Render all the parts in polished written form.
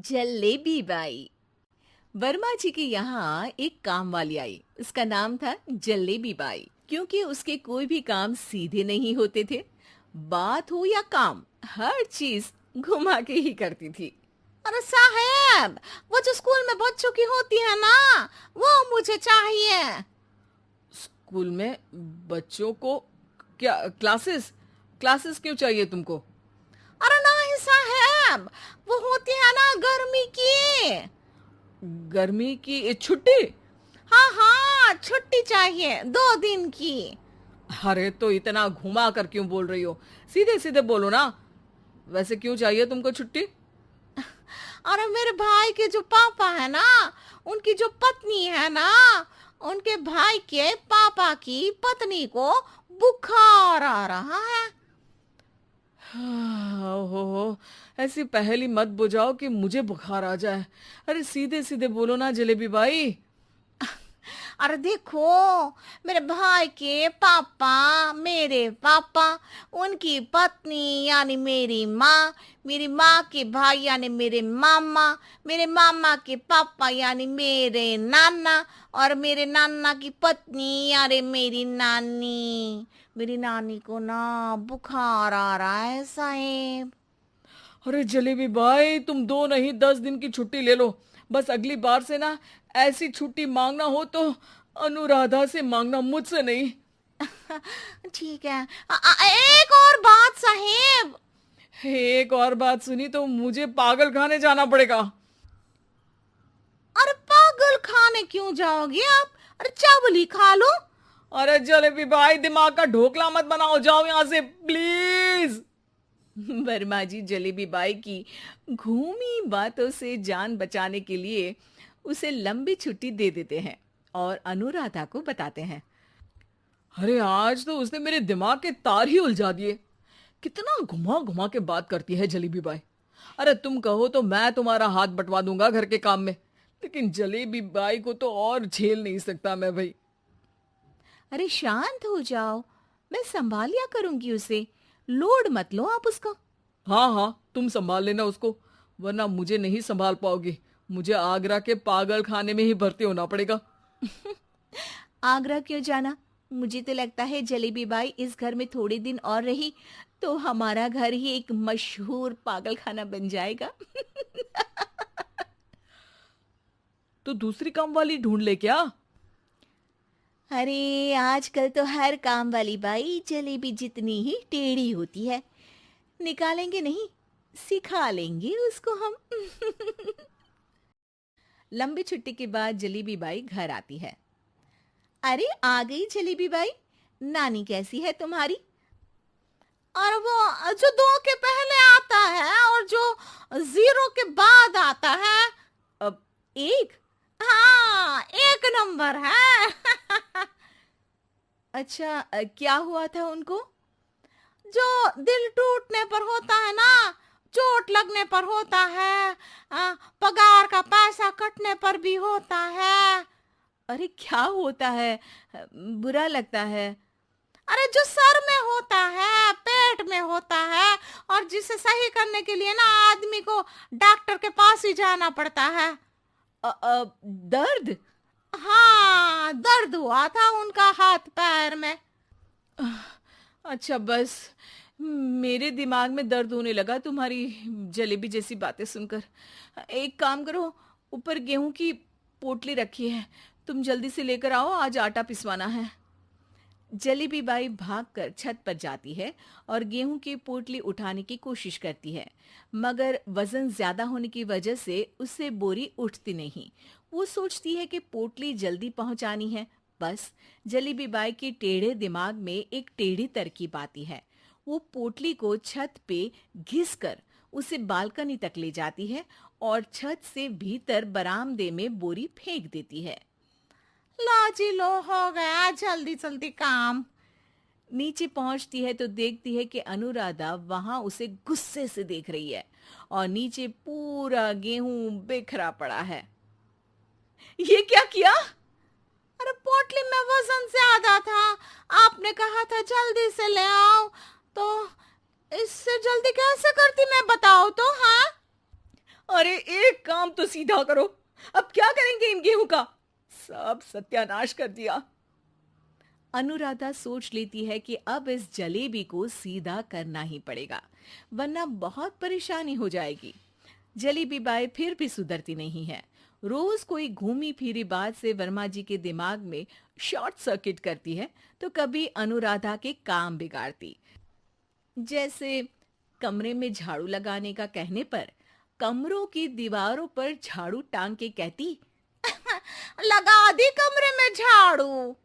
Jalebi by. Verma जी के यहाँ एक काम वाली आई। उसका नाम था जलेबी बाई, क्योंकि उसके कोई भी काम सीधे नहीं होते थे। बात हो या काम, हर चीज घुमा के ही करती थी। अरे साहब, वो जो स्कूल में बच्चों की होती है ना, वो मुझे चाहिए। स्कूल में बच्चों को क्या क्लासेस क्लासेस क्यों चाहिए तुमको? अरे नहीं साहब, वो होती है ना गर्मी की। गर्मी की छुट्टी? हाँ हाँ, छुट्टी चाहिए 2 दिन की। अरे तो इतना घुमा कर क्यों बोल रही हो? सीधे सीधे बोलो ना। वैसे क्यों चाहिए तुमको छुट्टी? अरे मेरे भाई के जो पापा है ना, उनकी जो पत्नी है ना, उनके भाई के पापा की पत्नी को बुखार आ रहा है। ओहो, ऐसी पहेली मत बुझाओ कि मुझे बुखार आ जाए। अरे सीधे सीधे बोलो ना जलेबी बाई। अरे देखो, मेरे भाई के पापा, मेरे पापा, उनकी पत्नी यानी मेरी माँ के भाई यानी मेरे मामा के पापा यानी मेरे नाना, और मेरे नाना की पत्नी यानी मेरी नानी को ना बुखार आ रहा है साहेब। अरे जलेबी भाई, तुम 2 नहीं 10 दिन की छुट्टी ले लो। बस अगली बार से ना ऐसी छुट्टी मांगना हो तो अनुराधा से मांगना, मुझसे नहीं। ठीक है। एक और बात साहेब। एक और बात सुनी तो मुझे पागल खाने जाना पड़ेगा। अरे पागल खाने क्यों जाओगे आप? अरे चावल ही खा लो। अरे जलेबी भाई, दिमाग का ढोकला मत बनाओ, जाओ यहाँ से प्लीज। वर्मा जी जलेबी बाई की घूमी बातों से जान बचाने के लिए उसे लंबी छुट्टी दे देते हैं और अनुराधा को बताते हैं। अरे आज तो उसने मेरे दिमाग के तार ही उलझा दिए। कितना घुमा घुमा के बात करती है जलेबी बाई। अरे तुम कहो तो मैं तुम्हारा हाथ बंटवा दूंगा घर के काम में, लेकिन जलेबी बाई को तो और झेल नहीं सकता मैं भाई। अरे शांत हो जाओ, मैं संभाल लिया करूंगी उसे। लोड मत लो आप उसको। हाँ हाँ, तुम संभाल लेना उसको, वरना मुझे नहीं संभाल पाओगी। मुझे आगरा के पागल खाने में ही भर्ती होना पड़ेगा। आगरा क्यों जाना? मुझे तो लगता है जलेबी बाई इस घर में थोड़े दिन और रही तो हमारा घर ही एक मशहूर पागल खाना बन जाएगा। तो दूसरी काम वाली ढूंढ ले क्या? अरे आजकल तो हर काम वाली बाई जलेबी जितनी ही टेढ़ी होती है। निकालेंगे नहीं, सिखा लेंगे उसको हम। लंबी छुट्टी के बाद जलेबी बाई घर आती है। अरे आ गई जलेबी बाई, नानी कैसी है तुम्हारी? और वो जो 2 के पहले आता है और जो 0 के बाद आता है। अब एक। हाँ, 1 नंबर है। अच्छा, क्या हुआ था उनको? जो दिल टूटने पर होता है ना, चोट लगने पर होता है, पगार का पैसा कटने पर भी होता है। अरे क्या होता है? बुरा लगता है। अरे जो सर में होता है, पेट में होता है, और जिसे सही करने के लिए ना आदमी को डॉक्टर के पास ही जाना पड़ता है। दर्द? हाँ, दर्द हुआ था उनका हाथ पैर में। अच्छा बस, मेरे दिमाग में दर्द होने लगा तुम्हारी जलेबी जैसी बातें सुनकर। एक काम करो, ऊपर गेहूं की पोटली रखी है, तुम जल्दी से लेकर आओ, आज आटा पिसवाना है। जलेबी बाई भागकर छत पर जाती है और गेहूं की पोटली उठाने की कोशिश करती है, मगर वजन ज्यादा होने की वजह से उससे बोरी उठती नहीं। वो सोचती है कि पोटली जल्दी पहुंचानी है। बस जलेबी बाई के टेढ़े दिमाग में एक टेढ़ी तरकीब आती है। वो पोटली को छत पे घिसकर उसे बालकनी तक ले जाती है और छत से भीतर बरामदे में बोरी फेंक देती है। लो जी लो, हो गया जल्दी जल्दी काम। नीचे पहुंचती है तो देखती है कि अनुराधा वहां उसे गुस्से से देख रही है और नीचे पूरा गेहूं बिखरा पड़ा है। ये क्या किया? अरे पोटली में वजन ज्यादा था, आपने कहा था जल्दी से ले आओ, तो इससे जल्दी कैसे करती मैं बताओ तो। हाँ, अरे एक काम तो सीधा करो, अब क्या करेंगे इन गेहूं का? सब सत्यानाश कर दिया। अनुराधा सोच लेती है कि अब इस जलेबी को सीधा करना ही पड़ेगा, वरना बहुत परेशानी हो जाएगी। जलेबी बाई फिर भी सुधरती नहीं है। रोज कोई घूमी फिरी बात से वर्मा जी के दिमाग में शॉर्ट सर्किट करती है, तो कभी अनुराधा के काम बिगाड़ती। जैसे कमरे में झाड़ू लगाने का कहने पर कमरों की दीवारों पर झाड़ू टांग के कहती, लगा दी कमरे में झाड़ू।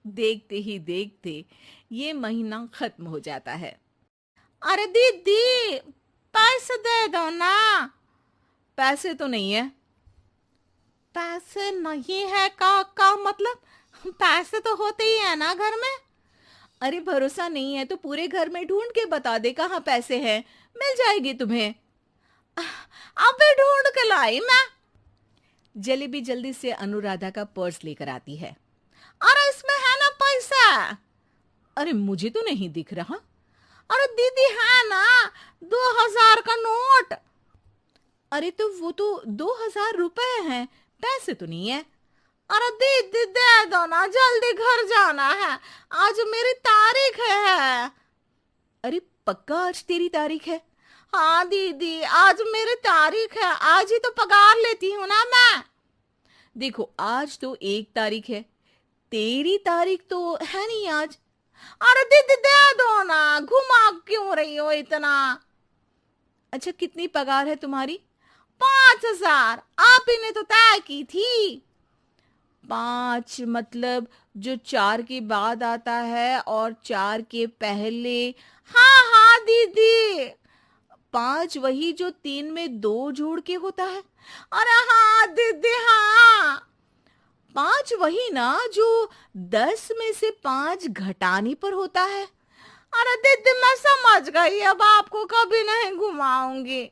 देखते ही देखते ये महीना खत्म हो जाता है। अरे दीदी, पैसे दे दो ना। पैसे तो नहीं है। पैसे नहीं है का मतलब? पैसे तो होते ही है ना घर में। अरे भरोसा नहीं है तो पूरे घर में ढूंढ के बता दे कहाँ पैसे हैं, मिल जाएगी तुम्हें। अबे ढूंढ के लाई मैं। जलेबी जल्दी से अनुराधा का पर्स लेकर आती है। अरे इसमें है ना पैसा? अरे मुझे तो नहीं दिख रहा। अरे दीदी है ना, 2000 का नोट। अरे तो वो तो 2000 रुपए हैं, पैसे तो नहीं है। अरे दीदी दे दो ना, जल्दी घर जाना है, आज मेरी तारीख है। अरे पक्का आज तेरी तारीख है? हाँ दीदी, आज मेरी तारीख है, आज ही तो पगार लेती हूँ ना मैं। देखो आज तो 1 तारीख है, तेरी तारीख तो है नहीं आज। अरे दीदी दे दो ना, घुमा क्यों रही हो इतना? अच्छा कितनी पगार है तुम्हारी? 5000, आप ही ने तो तय की थी। 5 मतलब जो 4 के बाद आता है और 4 के पहले। हाँ हाँ दीदी। 5 वही जो 3 में 2 जोड़ के होता है। अरे हाँ दीदी हाँ। 5 वही ना जो 10 में से 5 घटाने पर होता है। अरे दीदी मैं समझ गई, अब आपको कभी नहीं घुमाऊंगी।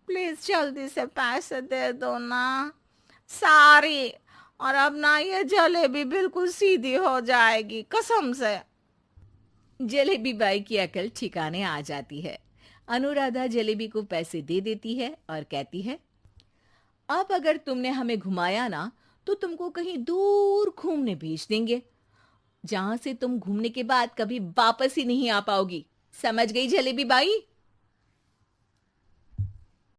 प्लीज जल्दी से पैसे दे दो ना, सारी। और अब ना ये जलेबी बिल्कुल सीधी हो जाएगी कसम से। जलेबी बाई की अकल ठिकाने आ जाती है। अनुराधा जलेबी को पैसे दे देती है और कहती है, अब अगर तुमने हमें घुमाया ना तो तुमको कहीं दूर घूमने भेज देंगे, जहां से तुम घूमने के बाद कभी वापस ही नहीं आ पाओगी। समझ गई जलेबी बाई?